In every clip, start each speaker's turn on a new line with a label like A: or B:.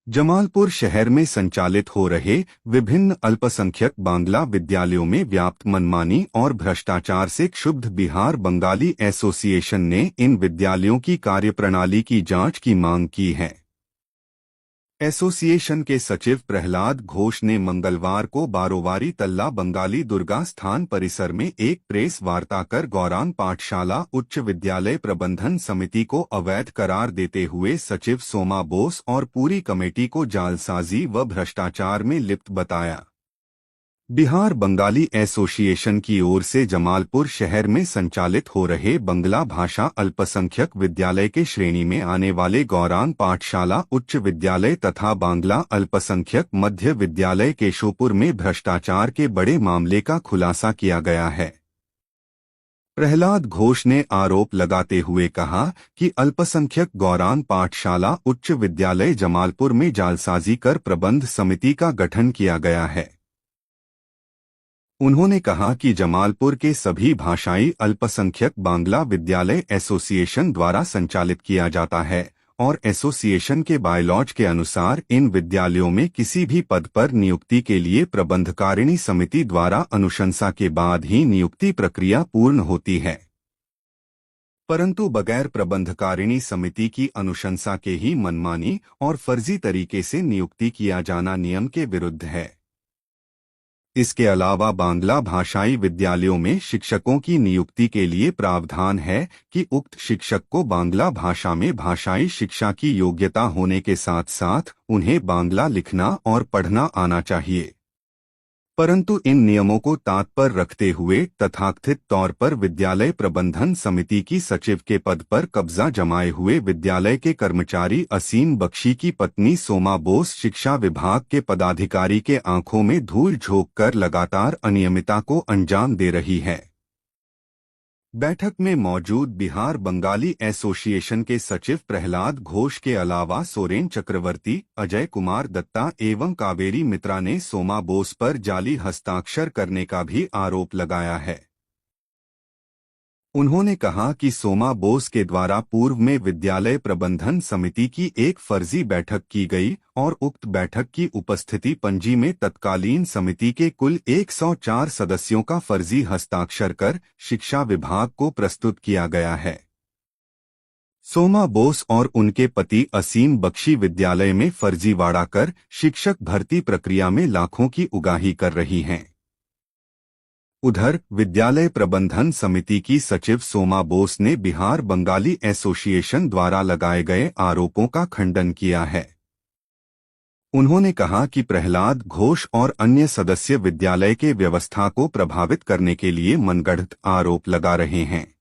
A: जमालपुर शहर में संचालित हो रहे विभिन्न अल्पसंख्यक बांग्ला विद्यालयों में व्याप्त मनमानी और भ्रष्टाचार से क्षुब्ध बिहार बंगाली एसोसिएशन ने इन विद्यालयों की कार्यप्रणाली की जांच की मांग की है। एसोसिएशन के सचिव प्रहलाद घोष ने मंगलवार को बारोवारी तल्ला बंगाली दुर्गा स्थान परिसर में एक प्रेस वार्ता कर गौरांग पाठशाला उच्च विद्यालय प्रबंधन समिति को अवैध करार देते हुए सचिव सोमा बोस और पूरी कमेटी को जालसाजी व भ्रष्टाचार में लिप्त बताया। बिहार बंगाली एसोसिएशन की ओर से जमालपुर शहर में संचालित हो रहे बंगला भाषा अल्पसंख्यक विद्यालय के श्रेणी में आने वाले गौरांग पाठशाला उच्च विद्यालय तथा बांग्ला अल्पसंख्यक मध्य विद्यालय केशोपुर में भ्रष्टाचार के बड़े मामले का खुलासा किया गया है। प्रहलाद घोष ने आरोप लगाते हुए कहा कि अल्पसंख्यक गौरांग पाठशाला उच्च विद्यालय जमालपुर में जालसाजी कर प्रबंध समिति का गठन किया गया है। उन्होंने कहा कि जमालपुर के सभी भाषाई अल्पसंख्यक बांग्ला विद्यालय एसोसिएशन द्वारा संचालित किया जाता है और एसोसिएशन के बायलॉज के अनुसार इन विद्यालयों में किसी भी पद पर नियुक्ति के लिए प्रबंधकारिणी समिति द्वारा अनुशंसा के बाद ही नियुक्ति प्रक्रिया पूर्ण होती है, परंतु बगैर प्रबंधकारिणी समिति की अनुशंसा के ही मनमानी और फर्जी तरीके से नियुक्ति किया जाना नियम के विरुद्ध है। इसके अलावा बांग्ला भाषाई विद्यालयों में शिक्षकों की नियुक्ति के लिए प्रावधान है कि उक्त शिक्षक को बांग्ला भाषा में भाषाई शिक्षा की योग्यता होने के साथ साथ उन्हें बांग्ला लिखना और पढ़ना आना चाहिए, परंतु इन नियमों को तात्पर्य रखते हुए तथाकथित तौर पर विद्यालय प्रबंधन समिति की सचिव के पद पर कब्जा जमाए हुए विद्यालय के कर्मचारी असीम बख्शी की पत्नी सोमा बोस शिक्षा विभाग के पदाधिकारी के आंखों में धूल झोंक कर लगातार अनियमितता को अंजाम दे रही है। बैठक में मौजूद बिहार बंगाली एसोसिएशन के सचिव प्रहलाद घोष के अलावा सोरेन चक्रवर्ती, अजय कुमार दत्ता एवं कावेरी मित्रा ने सोमा बोस पर जाली हस्ताक्षर करने का भी आरोप लगाया है। उन्होंने कहा कि सोमा बोस के द्वारा पूर्व में विद्यालय प्रबंधन समिति की एक फर्जी बैठक की गई और उक्त बैठक की उपस्थिति पंजी में तत्कालीन समिति के कुल 104 सदस्यों का फर्जी हस्ताक्षर कर शिक्षा विभाग को प्रस्तुत किया गया है। सोमा बोस और उनके पति असीम बख्शी विद्यालय में फर्जीवाड़ा कर शिक्षक भर्ती प्रक्रिया में लाखों की उगाही कर रही हैं। उधर विद्यालय प्रबंधन समिति की सचिव सोमा बोस ने बिहार बंगाली एसोसिएशन द्वारा लगाए गए आरोपों का खंडन किया है। उन्होंने कहा कि प्रहलाद घोष और अन्य सदस्य विद्यालय के व्यवस्था को प्रभावित करने के लिए मनगढ़ंत आरोप लगा रहे हैं।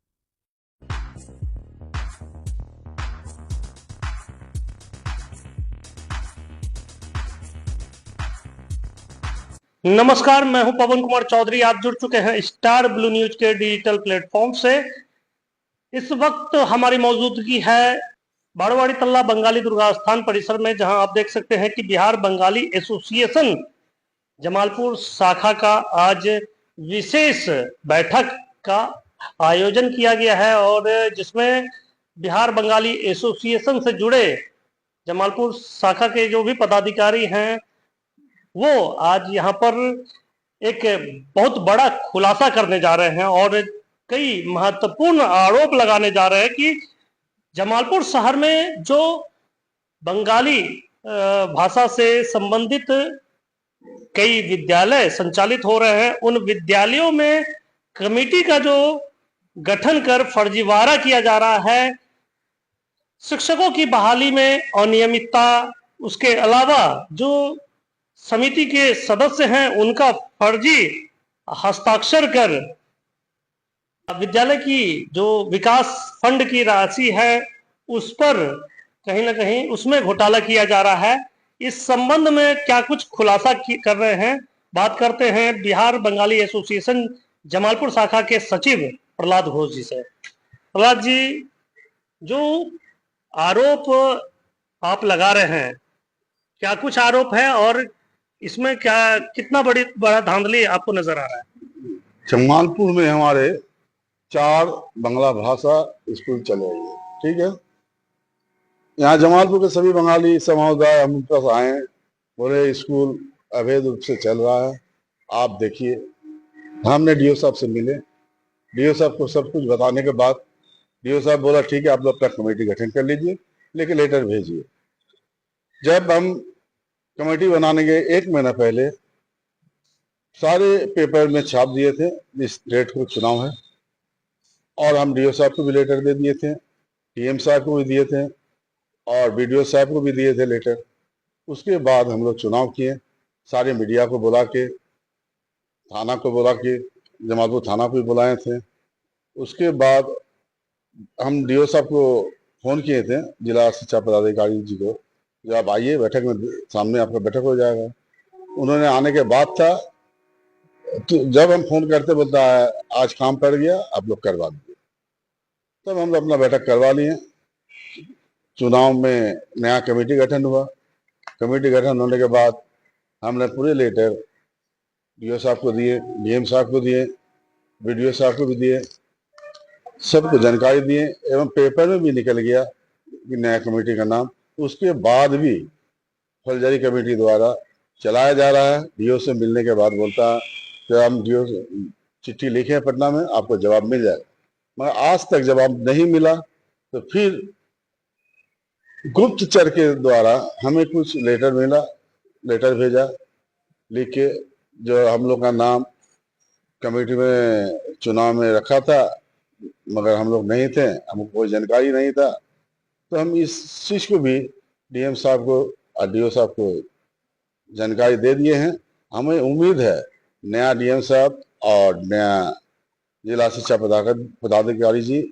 B: नमस्कार, मैं हूं पवन कुमार चौधरी। आप जुड़ चुके हैं स्टार ब्लू न्यूज के डिजिटल प्लेटफॉर्म से। इस वक्त हमारी मौजूदगी है बारोवारी तल्ला बंगाली दुर्गा स्थान परिसर में, जहां आप देख सकते हैं कि बिहार बंगाली एसोसिएशन जमालपुर शाखा का आज विशेष बैठक का आयोजन किया गया है और जिसमें बिहार बंगाली एसोसिएशन से जुड़े जमालपुर शाखा के जो भी पदाधिकारी हैं वो आज यहाँ पर एक बहुत बड़ा खुलासा करने जा रहे हैं और कई महत्वपूर्ण आरोप लगाने जा रहे हैं कि जमालपुर शहर में जो बंगाली भाषा से संबंधित कई विद्यालय संचालित हो रहे हैं, उन विद्यालयों में कमेटी का जो गठन कर फर्जीवाड़ा किया जा रहा है, शिक्षकों की बहाली में अनियमितता, उसके अलावा जो समिति के सदस्य हैं उनका फर्जी हस्ताक्षर कर विद्यालय की जो विकास फंड की राशि है उस पर कहीं ना कहीं उसमें घोटाला किया जा रहा है। इस संबंध में क्या कुछ खुलासा कर रहे हैं, बात करते हैं बिहार बंगाली एसोसिएशन जमालपुर शाखा के सचिव प्रहलाद घोष जी से। प्रहलाद जी, जो आरोप आप लगा रहे हैं, क्या कुछ आरोप है और इसमें क्या कितना बड़ा धांधली आपको नजर आ रहा है?
C: जमालपुर में हमारे 4 बांग्ला भाषा स्कूल चले हैं, ठीक है। यहाँ जमालपुर के सभी बंगाली समुदाय हम पास आए, बोले स्कूल अवैध रूप से चल रहा है, आप देखिए। हमने डीओ साहब से मिले, डीओ साहब को सब कुछ बताने के बाद डीओ साहब बोला ठीक है आप लोग अपना कमेटी गठन कर लीजिए, लेकिन लेटर भेजिए। जब हम कमेटी बनाने के 1 महीना पहले सारे पेपर में छाप दिए थे इस डेट को चुनाव है, और हम डीओ साहब को भी लेटर दे दिए थे, टीएम साहब को भी दिए थे और बीडीओ साहब को भी दिए थे लेटर। उसके बाद हम लोग चुनाव किए, सारे मीडिया को बुला के, थाना को बुला के, जमालपुर थाना को भी बुलाए थे। उसके बाद हम डीओ साहब को फोन किए थे, जिला शिक्षा पदाधिकारी जी को, जो आप आइए बैठक में, सामने आपका बैठक हो जाएगा। उन्होंने आने के बाद था, तो जब हम फोन करते बोलता है आज काम पड़ गया आप लोग करवा दीजिए। तब हम अपना बैठक करवा लिए। चुनाव में नया कमेटी गठन हुआ। कमेटी गठन होने के बाद हमने पूरे लेटर डीओ साहब को दिए, डीएम साहब को दिए, बीडीओ साहब को भी दिए, सबको जानकारी दिए, एवं पेपर में भी निकल गया कि नया कमेटी का नाम। उसके बाद भी फौजदारी कमेटी द्वारा चलाया जा रहा है। डीओ से मिलने के बाद बोलता है कि हम डीओ चिट्ठी लिखे हैं पटना में, आपको जवाब मिल जाएगा, मगर आज तक जवाब नहीं मिला। तो फिर गुप्तचर के द्वारा हमें कुछ लेटर मिला, लेटर भेजा लिख के, जो हम लोग का नाम कमेटी में चुनाव में रखा था, मगर हम लोग नहीं थे, हमको कोई जानकारी नहीं था। तो हम इस चीज को भी डीएम साहब को और डीओ साहब को जानकारी दे दिए हैं। हमें उम्मीद है नया डीएम साहब और नया जिला शिक्षा पदाधिकारी जी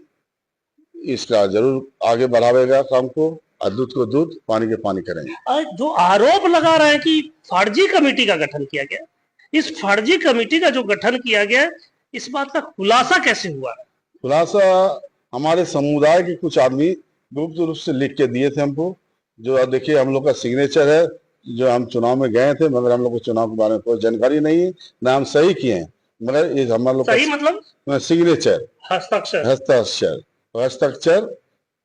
C: इसका जरूर आगे बढ़ावेगा काम को, और दूध को दूध पानी के पानी करेंगे।
B: जो आरोप लगा रहे हैं कि फर्जी कमेटी का गठन किया गया, इस फर्जी कमेटी का जो गठन किया गया, इस बात का खुलासा कैसे हुआ?
C: खुलासा हमारे समुदाय के कुछ आदमी गुप्त रूप से लिख के दिए थे हमको, जो देखिए हम लोग का सिग्नेचर है, जो हम चुनाव में गए थे, मगर हम लोग को चुनाव के बारे में कोई जानकारी नहीं है, ना हम सही किए हैं, मगर ये हमारे लोग
B: सही मतलब
C: सिग्नेचर,
B: हस्ताक्षर,
C: हस्ताक्षर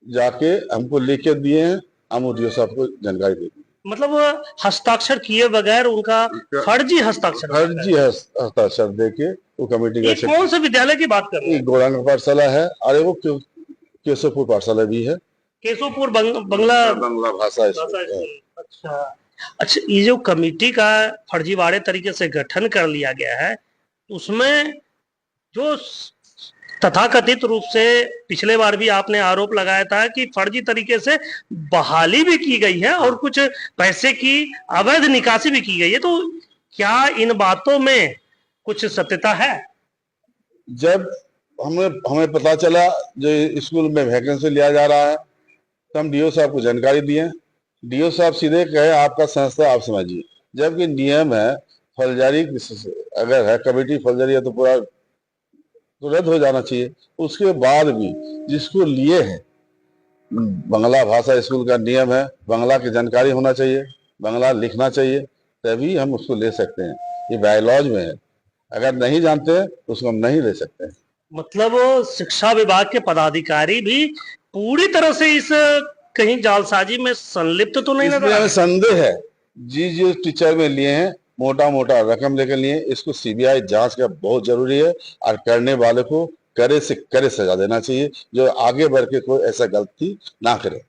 C: जाके हमको लिख के दिए हैं, हम डीओ साहब को जानकारी दे दी।
B: मतलब हस्ताक्षर किए बगैर उनका फर्जी
C: हस्ताक्षर देके वो कमेटी का।
B: कौन से विद्यालय की बात कर रहे हैं?
C: गौरांग पाठशाला है, और वो केशवपुर पाठशाला भी है,
B: केशवपुर बंगला
C: भाषा।
B: अच्छा, ये जो कमेटी का फर्जीवाड़े तरीके से गठन कर लिया गया है, उसमें जो तथाकथित रूप से पिछले बार भी आपने आरोप लगाया था कि फर्जी तरीके से बहाली भी की गई है और कुछ पैसे की अवैध निकासी भी की गई है, तो क्या इन बातों में कुछ सत्यता है?
C: जब हमें पता चला जो स्कूल में वैकेंसी लिया जा रहा है, तो हम डीओ साहब को जानकारी दिए। डीओ साहब सीधे कहे आपका संस्था आप समझिए, जबकि नियम है फौजदारी, अगर है कमेटी फौजदारी है तो पूरा तो रद्द हो जाना चाहिए। उसके बाद भी जिसको लिए हैं, बांग्ला भाषा स्कूल का नियम है, बांग्ला की जानकारी होना चाहिए, बांग्ला लिखना चाहिए, तभी हम उसको ले सकते हैं, ये बायोलॉज में है। अगर नहीं जानते तो उसको हम नहीं ले सकते।
B: मतलब शिक्षा विभाग के पदाधिकारी भी पूरी तरह से इस कहीं जालसाजी में संलिप्त तो नहीं नजर?
C: हमें संदेह है जो टीचर में लिए हैं मोटा मोटा रकम लेकर लिए, इसको सीबीआई जांच का बहुत जरूरी है, और करने वाले को करे से करे सजा देना चाहिए, जो आगे बढ़ के कोई ऐसा गलती ना करे।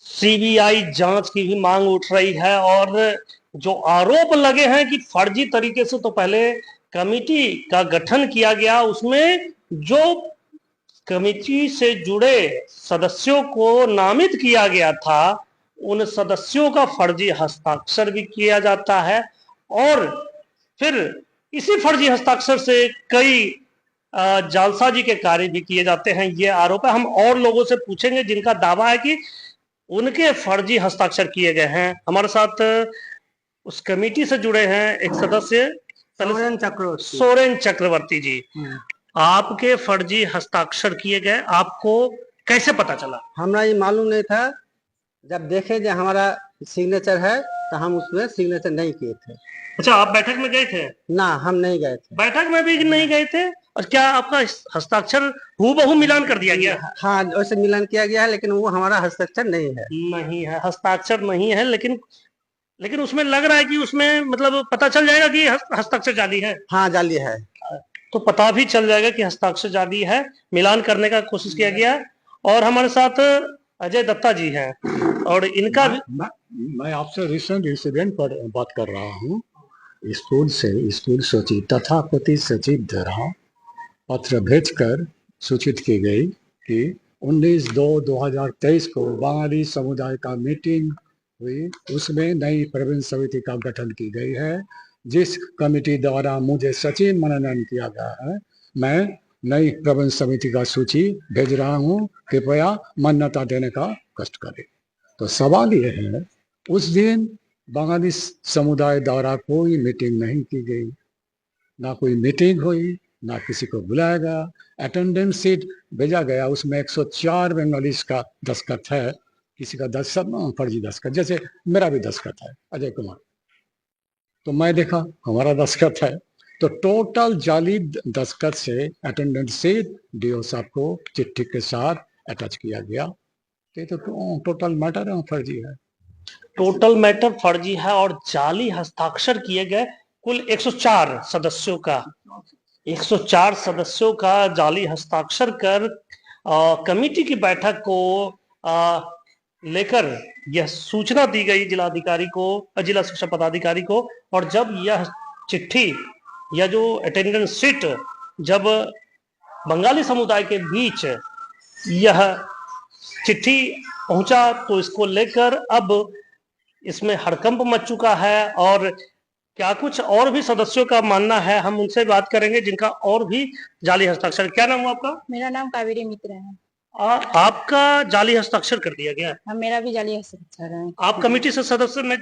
B: सीबीआई जांच की भी मांग उठ रही है, और जो आरोप लगे हैं कि फर्जी तरीके से तो पहले कमेटी का गठन किया गया, उसमें जो कमेटी से जुड़े सदस्यों को नामित किया गया था, उन सदस्यों का फर्जी हस्ताक्षर भी किया जाता है, और फिर इसी फर्जी हस्ताक्षर से कई जालसाजी के कार्य भी किए जाते हैं। ये आरोप है। हम और लोगों से पूछेंगे जिनका दावा है कि उनके फर्जी हस्ताक्षर किए गए हैं। हमारे साथ उस कमेटी से जुड़े हैं एक सदस्य सोरेन चक्रवर्ती जी। आपके फर्जी हस्ताक्षर किए गए, आपको कैसे पता चला?
D: हमरा ये मालूम नहीं था, जब देखे जो हमारा सिग्नेचर है तो हम उसमें सिग्नेचर नहीं किए थे।
B: अच्छा, आप बैठक में गए थे?
D: ना, हम नहीं गए थे।
B: बैठक में भी नहीं गए थे? और क्या आपका हस्ताक्षर हूबहू मिलान कर दिया गया?
D: हाँ, वैसे मिलान किया गया है, लेकिन वो हमारा हस्ताक्षर नहीं है।
B: नहीं है, हस्ताक्षर नहीं है, लेकिन उसमें लग रहा है कि उसमें मतलब पता चल जाएगा कि हस्ताक्षर जाली है।
D: हाँ, जाली है।
B: तो पता भी चल जाएगा कि हस्ताक्षर जाली है। मिलान करने का कोशिश किया गया। और हमारे साथ अजय दत्ता जी हैं और इनका
E: मैं आपसे रिसेंट इंसिडेंट पर बात कर रहा हूँ। स्कूल सचिव तथा प्रति सचिव द्वारा पत्र भेजकर सूचित की गई कि 19/2/2023 को बांग्लादेश समुदाय का मीटिंग हुई। उसमें नई प्रबंध समिति का गठन की गई है, जिस कमेटी द्वारा मुझे सचिव मनोनयन किया गया है। मैं नई प्रबंध समिति का सूची भेज रहा हूँ, कृपया मान्यता देने का कष्ट करें। तो सवाल ये है, उस दिन बांग्लादेश समुदाय द्वारा कोई मीटिंग नहीं की गई, ना कोई मीटिंग हुई, ना किसी को बुलाया गया। अटेंडेंस शीट भेजा गया, उसमें 104 बंगालीस का दस्तखत है, किसी का फर्जी दस्तखत, जैसे मेरा भी दस्तखत है, अजय कुमार। तो मैं देखा हमारा दस्तखत है, तो टोटल जाली दस्तखत से अटेंडेंस शीट डीओ साहब को चिट्ठी के साथ अटैच किया गया। तो टोटल मैटर फर्जी है।
B: टोटल मैटर फर्जी है और जाली हस्ताक्षर किए गए कुल 104 सदस्यों का जाली हस्ताक्षर कर कमेटी की बैठक को लेकर यह सूचना दी गई जिलाधिकारी को, जिला शिक्षा पदाधिकारी को। और जब यह चिट्ठी या जो अटेंडेंस शीट जब बंगाली समुदाय के बीच यह चिट्ठी पहुंचा, तो इसको लेकर अब इसमें हड़कंप मच चुका है। और क्या कुछ और भी सदस्यों का मानना है, हम उनसे बात करेंगे जिनका और भी जाली हस्ताक्षर। क्या नाम हुआ आपका?
F: मेरा नाम कावेरी मित्र है।
B: आपका जाली हस्ताक्षर कर दिया गया?
F: हाँ, मेरा भी जाली हस्ताक्षर है।
B: आप कमेटी से सदस्य में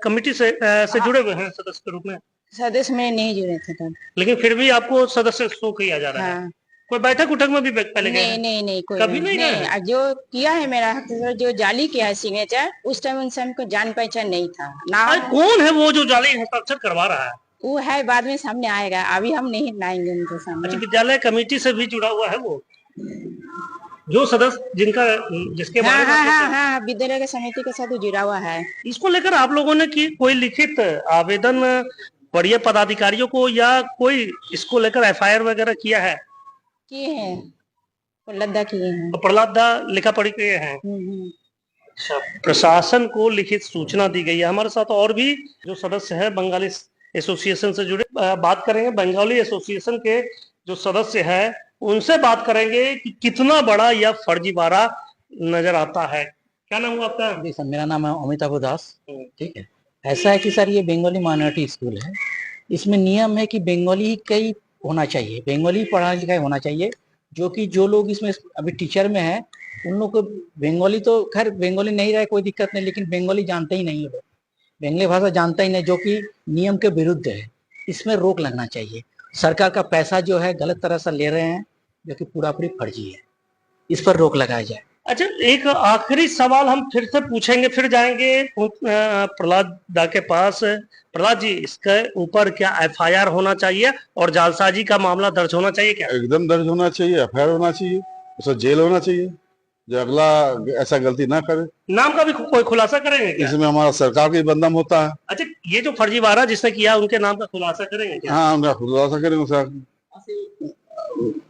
B: कमेटी से जुड़े हुए हैं सदस्य के रूप में?
F: सदस्य में नहीं जुड़े थे तब।
B: लेकिन फिर भी आपको सदस्य शो किया जा रहा है?
F: हाँ।
B: कोई बैठक उठक में भी पहले गए?
F: नहीं, कोई
B: कभी नहीं गए?
F: जो किया है मेरा हस्ताक्षर, जो जाली किया है सिग्नेचर, उस टाइम उनसे हमको जान पहचान नहीं था ना।
B: कौन है वो जो जाली हस्ताक्षर करवा रहा है?
F: वो है, बाद में सामने आएगा, अभी हम नहीं लाएंगे उनके सामने।
B: अच्छा, विद्यालय कमेटी से भी जुड़ा हुआ है वो जो सदस्य जिसके बारे में?
F: हाँ, विद्यालय के समिति के साथ जुड़ा हुआ है।
B: इसको लेकर आप लोगों ने की कोई लिखित आवेदन वरीय पदाधिकारियों को या कोई इसको लेकर एफआईआर वगैरह किया है?
F: किए हैं, प्रहलादा किए हैं।
B: प्रहलादा लिखा पढ़ी किए हैं। अच्छा, प्रशासन को लिखित सूचना दी गई है। हमारे साथ और भी जो सदस्य है बंगाली एसोसिएशन से जुड़े, बात करेंगे। बंगाली एसोसिएशन के जो सदस्य है उनसे बात करेंगे कि कितना बड़ा यह फर्जीवाड़ा नजर आता है। क्या नाम हुआ आपका?
G: जी सर, मेरा नाम है अमिताभ दास। ठीक है, ऐसा है कि सर ये बंगाली माइनॉरिटी स्कूल है। इसमें नियम है कि बंगाली कई होना चाहिए, बंगाली पढ़ा लिखा होना चाहिए। जो लोग इसमें अभी टीचर में है, उन लोग को बंगाली, तो खैर बंगाली नहीं रहे कोई दिक्कत नहीं, लेकिन बंगाली जानते ही नहीं है, बंगाली भाषा जानता ही नहीं, जो कि नियम के विरुद्ध है। इसमें रोक लगना चाहिए। सरकार का पैसा जो है गलत तरह से ले रहे हैं, जो कि पूरा पूरी फर्जी है। इस पर रोक लगाया जाए।
B: अच्छा, एक आखिरी सवाल हम फिर से पूछेंगे, फिर जाएंगे प्रहलाद दा के पास। प्रहलाद जी, इसके ऊपर क्या एफआईआर होना चाहिए और जालसाजी का मामला दर्ज होना चाहिए क्या?
C: एकदम दर्ज होना चाहिए, एफआईआर होना चाहिए, उसे जेल होना चाहिए, जो अगला ऐसा गलती ना करे।
B: नाम का भी कोई खुलासा करेंगे क्या?
C: इसमें हमारा सरकार का बदनाम होता है।
B: अच्छा, ये जो फर्जीवाड़ा जिसने किया उनके नाम का खुलासा करेंगे क्या?
C: हाँ, उनका खुलासा करेंगे सर।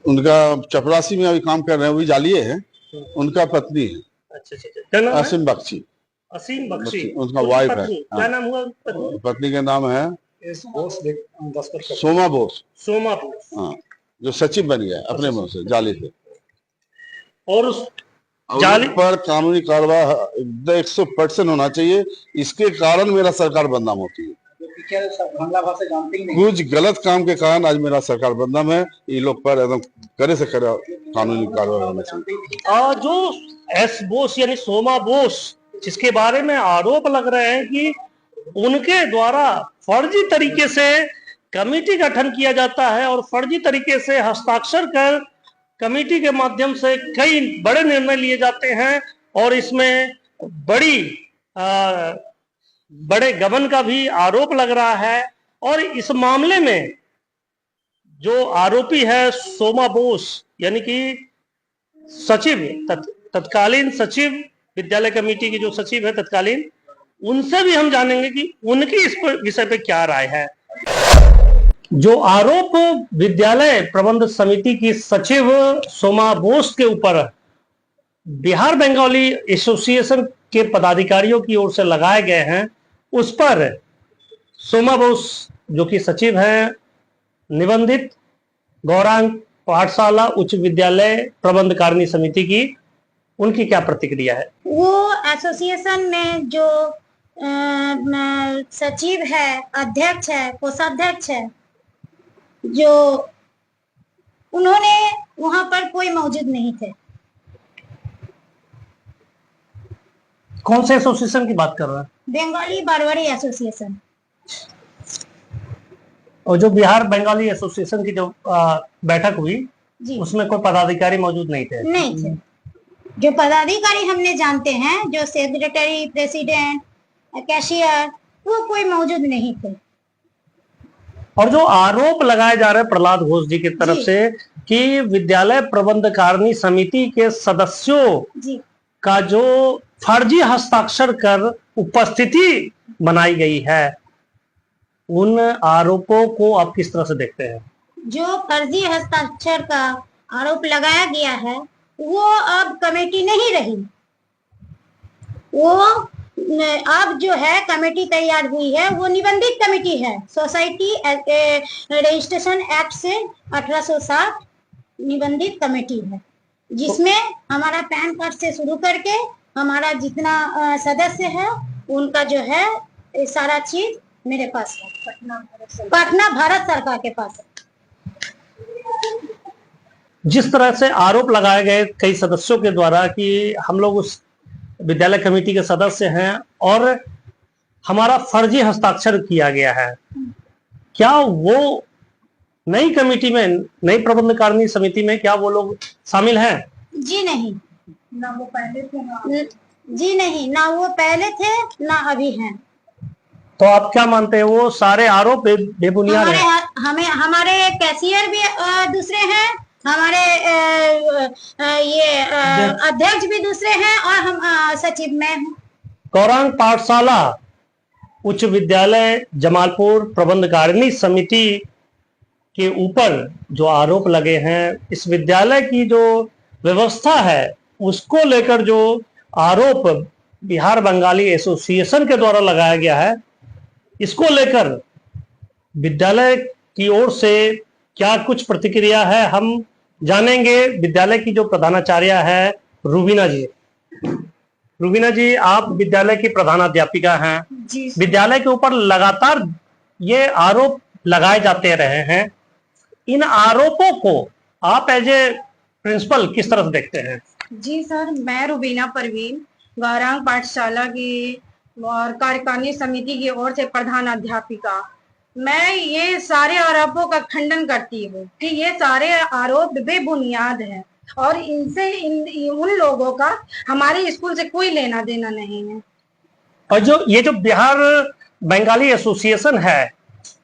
C: उनका चपरासी में अभी काम कर रहे हैं, वही जालिए है, उनका पत्नी है।
B: अच्छा,
C: असीम बख्शी।
B: असीम बख्शी
C: उनका वाइफ है।
B: क्या नाम हुआ?
C: पत्नी का नाम है सोमा बोस।
B: सोमा बोस,
C: हाँ, जो सचिव बन गया अपने मुंह से जाली से।
B: और उस
C: जाली पर कानूनी कार्रवाई 100% होना चाहिए। इसके कारण मेरा सरकार बदनाम होती है।
G: बांग्ला भाषा जानते ही नहीं।
C: कुछ गलत काम के कारण आज मेरा सरकार बदनाम है। ये लोग पर एकदम करे से करे कानूनी कार्रवाई होना चाहिए।
B: जो एस बोस यानी सोमा बोस, जिसके बारे में आरोप लग रहे हैं कि उनके द्वारा फर्जी तरीके से कमेटी गठन किया जाता है और फर्जी तरीके से हस्ताक्षर कर कमेटी के माध्यम से कई बड़े निर्णय लिए जाते हैं और इसमें बड़ी बड़े गबन का भी आरोप लग रहा है। और इस मामले में जो आरोपी है सोमा बोस, यानी कि सचिव, तत्कालीन सचिव, विद्यालय कमेटी की जो सचिव है तत्कालीन, उनसे भी हम जानेंगे कि उनकी इस विषय पे क्या राय है। जो आरोप विद्यालय प्रबंध समिति की सचिव सोमा बोस के ऊपर बिहार बंगाली एसोसिएशन के पदाधिकारियों की ओर से लगाए गए हैं, उस पर सोमा बोस जो कि सचिव हैं निबंधित गौरांग पाठशाला उच्च विद्यालय प्रबंध कारिणी समिति की, उनकी क्या प्रतिक्रिया है?
H: वो एसोसिएशन में जो सचिव है, अध्यक्ष है, कोषाध्यक्ष है, जो उन्होंने वहां पर कोई मौजूद नहीं थे।
B: कौन से एसोसिएशन की बात कर रहे हैं?
H: बंगाली बारवाड़ी एसोसिएशन।
B: और जो बिहार बंगाली एसोसिएशन की जो बैठक हुई
H: जी,
B: उसमें कोई पदाधिकारी मौजूद नहीं थे?
H: नहीं थे। जो पदाधिकारी हमने जानते हैं, जो सेक्रेटरी, प्रेसिडेंट, कैशियर, वो कोई मौजूद नहीं थे।
B: और जो आरोप लगाए जा रहे हैं प्रहलाद घोष जी की तरफ
H: जी।
B: से कि विद्यालय प्रबंध कारिणी समिति के सदस्यों
H: जी,
B: का जो फर्जी हस्ताक्षर कर उपस्थिति बनाई गई है, उन आरोपों को आप किस तरह से देखते हैं?
H: जो फर्जी हस्ताक्षर का आरोप लगाया गया है वो अब कमेटी नहीं रही। वो अब जो है कमेटी तैयार हुई है, वो निबंधित कमेटी है। सोसाइटी रजिस्ट्रेशन एक्ट से 1860 निबंधित कमेटी है, जिसमें हमारा पैन कार्ड से शुरू करके हमारा जितना सदस्य है उनका जो है सारा चीज मेरे पास है, पटना भारत सरकार के पास है।
B: जिस तरह से आरोप लगाए गए कई सदस्यों के द्वारा कि हम लोग उस विद्यालय कमेटी के सदस्य हैं और हमारा फर्जी हस्ताक्षर किया गया है, क्या वो नई कमेटी में, नई प्रबंध कारिणी समिति में क्या वो लोग शामिल हैं?
H: जी नहीं, ना वो पहले थे, जी नहीं, ना वो पहले थे ना अभी हैं।
B: तो आप क्या मानते हैं, वो सारे आरोप बेबुनियाद हैं?
H: हमें हमारे कैशियर भी दूसरे हैं, हमारे ये अध्यक्ष भी दूसरे हैं और हम सचिव में हूँ।
B: गौरांग पाठशाला उच्च विद्यालय जमालपुर प्रबंध कारिणी समिति के ऊपर जो आरोप लगे हैं, इस विद्यालय की जो व्यवस्था है उसको लेकर जो आरोप बिहार बंगाली एसोसिएशन के द्वारा लगाया गया है, इसको लेकर विद्यालय की ओर से क्या कुछ प्रतिक्रिया है, हम जानेंगे। विद्यालय की जो प्रधानाचार्य है रूबीना जी। रूबीना जी, आप विद्यालय की प्रधानाध्यापिका हैं।
H: जी,
B: विद्यालय के ऊपर लगातार ये आरोप लगाए जाते रहे हैं, इन आरोपों को आप एज ए प्रिंसिपल किस तरह से देखते हैं?
I: जी सर, मैं रुबीना परवीन, गौरांग पाठशाला की और कार्यकारिणी समिति की ओर से प्रधान अध्यापिका, मैं ये सारे आरोपों का खंडन करती हूँ कि ये सारे आरोप बेबुनियाद हैं और इनसे उन लोगों का हमारे स्कूल से कोई लेना देना नहीं है।
B: और जो ये जो बिहार बंगाली एसोसिएशन है,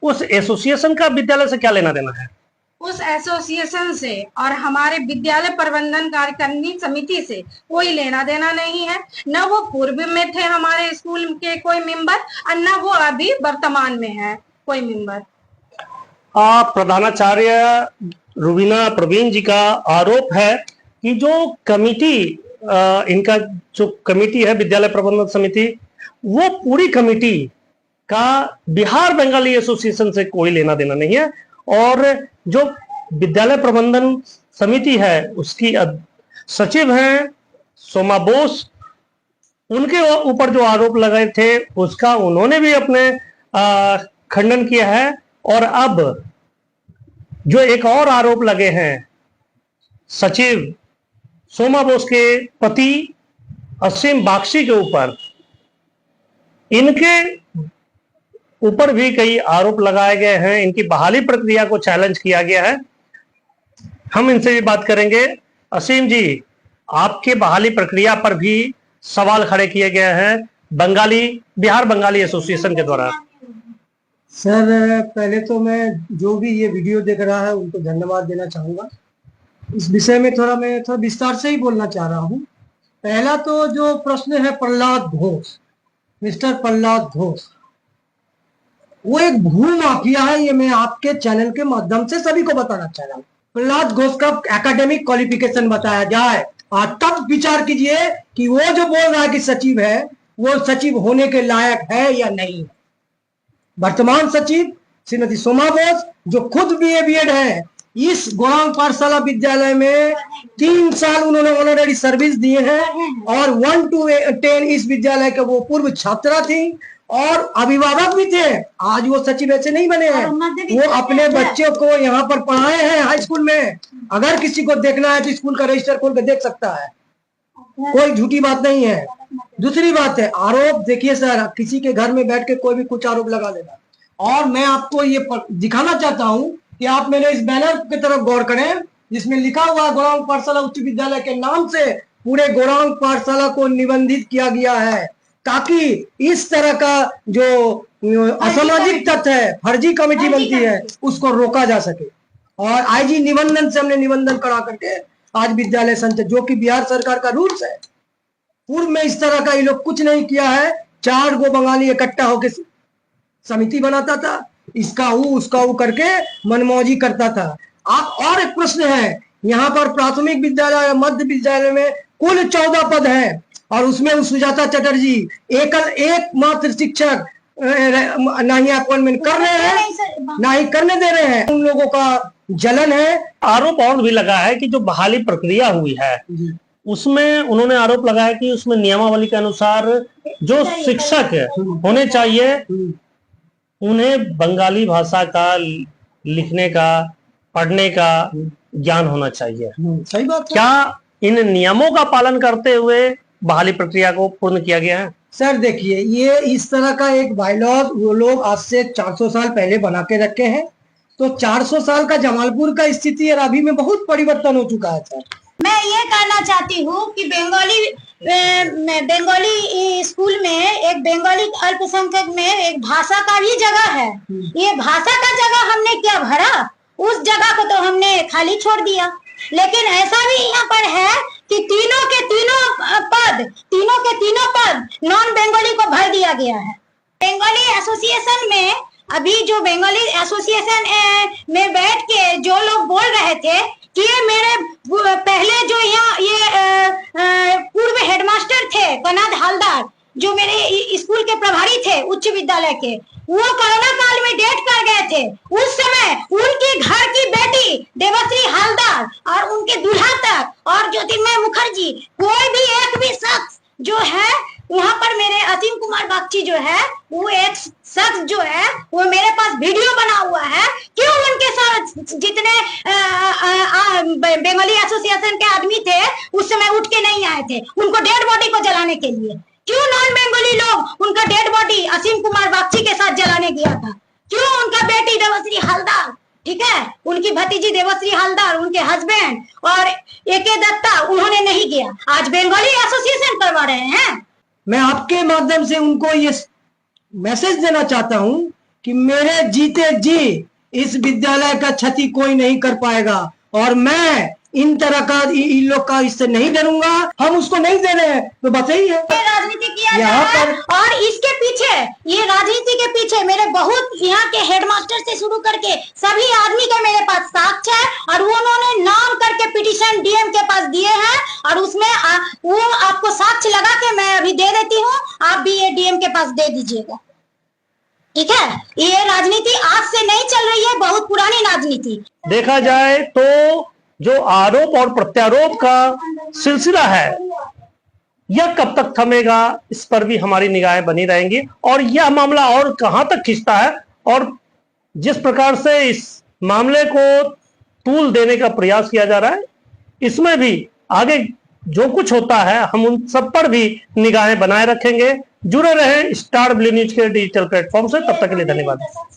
B: उस एसोसिएशन का विद्यालय से क्या लेना देना है?
I: उस एसोसिएशन से और हमारे विद्यालय प्रबंधन कार्यकारिणी समिति से कोई लेना देना नहीं है। न वो पूर्व में थे हमारे स्कूल के कोई मेंबर और न वो अभी वर्तमान में है कोई मेंबर।
B: प्रधानाचार्य रुबीना प्रवीण जी का आरोप है कि जो कमिटी, इनका जो कमिटी है विद्यालय प्रबंधन समिति, वो पूरी कमिटी का बिहार बंगाली एसोसिएशन से कोई लेना देना नहीं है। और जो विद्यालय प्रबंधन समिति है उसकी सचिव हैं सोमा बोस, उनके ऊपर जो आरोप लगाए थे उसका उन्होंने भी अपने खंडन किया है। और अब जो एक और आरोप लगे हैं सचिव सोमा बोस के पति असीम बागची के ऊपर, इनके ऊपर भी कई आरोप लगाए गए हैं, इनकी बहाली प्रक्रिया को चैलेंज किया गया है। हम इनसे भी बात करेंगे। असीम जी, आपके बहाली प्रक्रिया पर भी सवाल खड़े किए गए हैं। बिहार बंगाली एसोसिएशन के द्वारा।
J: सर पहले तो मैं जो भी ये वीडियो देख रहा है उनको धन्यवाद देना चाहूँगा। इस विषय में मैं थोड़ा विस्तार से ही बोलना चाह रहा हूँ। पहला तो जो प्रश्न है प्रहलाद घोष, मिस्टर प्रहलाद घोष, वो एक भू माफिया है। ये मैं आपके चैनल के माध्यम से सभी को बताना चाह रहा हूँ। प्रहलाद घोष का एकेडमिक क्वालिफिकेशन बताया जाए और तब विचार कीजिए कि वो जो बोल रहा है कि सचिव है वो सचिव होने के लायक है या नहीं। वर्तमान सचिव श्रीमती सोमा बोस जो खुद BA है, इस गौरांग पाठशाला विद्यालय में 3 साल उन्होंने ऑनररी सर्विस दिए हैं और 1 to 10 इस विद्यालय के वो पूर्व छात्रा थी और अभिभावक भी थे। आज वो सचिव ऐसे नहीं बने हैं, वो अपने बच्चों को यहाँ पर पढ़ाए हैं हाई स्कूल में। अगर किसी को देखना है तो स्कूल का रजिस्टर खोल कर देख सकता है, कोई झूठी बात नहीं है। दूसरी बात है आरोप। देखिए सर, किसी के घर में बैठ के कोई भी कुछ आरोप लगा देगा। और मैं आपको ये दिखाना चाहता हूँ कि आप मेरे इस बैनर की तरफ गौर करें जिसमें लिखा हुआ है गौरांग पाठशाला उच्च विद्यालय के नाम से पूरे गौरांग पाठशाला को निबंधित किया गया है, ताकि इस तरह का जो असामाजिक तत्व है, फर्जी कमेटी बनती है, उसको रोका जा सके। और IG निबंधन से हमने निबंधन करा करके आज विद्यालय संचालन, जो कि बिहार सरकार का रूल्स है, पूर्व में इस तरह का ये लोग कुछ नहीं किया है। 4 गो बंगाली इकट्ठा होकर समिति बनाता था, इसका उसका करके मनमौजी करता था। आप और एक प्रश्न है, यहाँ पर प्राथमिक विद्यालय मध्य विद्यालय में कुल 14 पद हैं और उसमें सुजाता चटर्जी एकमात्र शिक्षक ना ही अपॉइंटमेंट कर रहे हैं ना ही करने दे रहे हैं। उन लोगों का जलन है।
B: आरोप और भी लगा है कि जो बहाली प्रक्रिया हुई है उसमें उन्होंने आरोप लगाया कि उसमें नियमावली के अनुसार जो शिक्षक होने चाहिए उन्हें बंगाली भाषा का लिखने का पढ़ने का ज्ञान होना चाहिए।
J: सही बात।
B: क्या इन नियमों का पालन करते हुए बहाली प्रक्रिया को पूर्ण किया गया है?
J: सर देखिए, ये इस तरह का एक बायलॉज वो लोग आज से 400 साल पहले बना के रखे हैं। तो 400 साल का जमालपुर का स्थिति और अभी में बहुत परिवर्तन हो चुका है सर।
H: मैं ये कहना चाहती हूँ कि बंगाली स्कूल में एक बंगाली अल्पसंख्यक में एक भाषा का भी जगह है। ये भाषा का जगह हमने क्या भरा, उस जगह को तो हमने खाली छोड़ दिया। लेकिन ऐसा भी यहाँ पर है कि तीनों के तीनों पद नॉन बंगाली को भर दिया गया है। बंगाली एसोसिएशन में अभी जो बंगाली एसोसिएशन में बैठ के जो लोग बोल रहे थे कि ये मेरे पहले जो यहाँ ये पूर्व हेडमास्टर थे कनाद हालदार, जो मेरे स्कूल के प्रभारी थे उच्च विद्यालय के, वो कोरोना काल में डेथ कर गए थे। उस समय उनकी घर की बेटी देवश्री हालदार और उनके दूल्हा तक और ज्योतिर्मय मुखर्जी, कोई भी एक भी शख्स जो है वहाँ पर, मेरे असीम कुमार बागची जो है वो एक शख्स जो है वो मेरे पास वीडियो बना हुआ है। क्यों उनके साथ जितने बंगाली एसोसिएशन के आदमी थे उस समय उठ के नहीं आए थे उनको डेड बॉडी को जलाने के लिए? क्यों नॉन बंगाली लोग उनका डेड बॉडी असीम कुमार बागची के साथ जलाने गया था? क्यों उनका बेटी देवश्री हालदार, ठीक है, उनकी भतीजी देवश्री हालदार, उनके हस्बैंड और AK दत्ता, उन्होंने नहीं किया? आज बंगाली एसोसिएशन करवा रहे हैं।
J: मैं आपके माध्यम से उनको ये मैसेज देना चाहता हूं कि मेरे जीते जी इस विद्यालय का क्षति कोई नहीं कर पाएगा और मैं इन तरह का इन लोग का इससे नहीं डरूंगा। हम उसको नहीं दे रहे हैं तो बस यही है।
H: राजनीति किया जा रहा है और इसके पीछे, ये राजनीति के पीछे मेरे बहुत यहाँ के हेडमास्टर से शुरू करके सभी आदमी का मेरे पास साक्ष्य है और वो उन्होंने नाम करके पिटीशन DM के पास दिए हैं और उसमें वो आपको साक्ष्य लगा के मैं अभी दे देती हूँ, आप भी ये DM के पास दे दीजिएगा, ठीक है। ये राजनीति आज से नहीं चल रही है, बहुत पुरानी राजनीति।
B: देखा जाए तो जो आरोप और प्रत्यारोप का सिलसिला है यह कब तक थमेगा, इस पर भी हमारी निगाहें बनी रहेंगी और यह मामला और कहां तक खिंचता है और जिस प्रकार से इस मामले को तूल देने का प्रयास किया जा रहा है इसमें भी आगे जो कुछ होता है हम उन सब पर भी निगाहें बनाए रखेंगे। जुड़े रहें स्टार ब्लू न्यूज के डिजिटल प्लेटफॉर्म से। तब तक के लिए धन्यवाद।